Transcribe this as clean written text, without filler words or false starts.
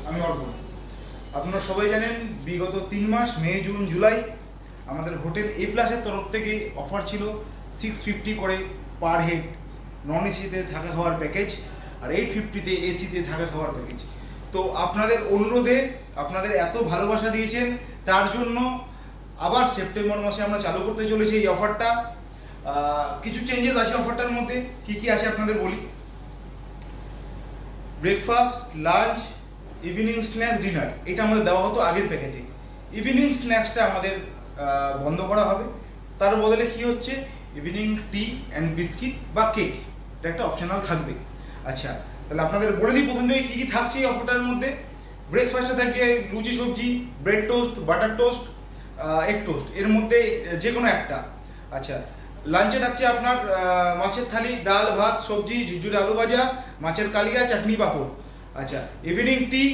আমি অর্পণ। আপনারা সবাই জানেন বিগত 3 মাস মে জুন জুলাই আমাদের হোটেল এ প্লাসের তরফ থেকে অফার ছিল 650 করে পার হেড নন এসিতে থাকা খাওয়ার প্যাকেজ আর 850-তে এসিতে থাকা খাওয়ার প্যাকেজ। তো আপনাদের অনুরোধে আপনাদের এত ভালোবাসা দিয়েছেন, তার জন্য আবার সেপ্টেম্বর মাসে আমরা চালু করতে চলেছি এই অফারটা। কিছু চেঞ্জেস আছে অফারটার মধ্যে। কি কি আছে আপনাদের বলি। Breakfast, lunch, evening snacks, dinner, এটা আমাদের দেওয়া হতো আগের প্যাকেজে। ইভিনিং স্ন্যাক্সটা আমাদের বন্ধ করা হবে। তার বদলে কি হচ্ছে, ইভিনিং টি অ্যান্ড বিস্কিট বা কেক, এটা একটা অপশনাল থাকবে। আচ্ছা, তাহলে আপনাদের বলে দিই প্রথম থেকে কী কী থাকছে এই অফারটার মধ্যে। ব্রেকফাস্টে থাকে লুচি সবজি, bread toast, butter toast, egg toast, এর মধ্যে যে কোনো একটা। আচ্ছা, লাঞ্চে থাকছে আপনার মাছের থালি, ডাল ভাত সবজি, ঝুরঝুরে আলু ভাজা, মাছের কালিয়া, চাটনি পাঁপড়। আচ্ছা, ইভিনিং টি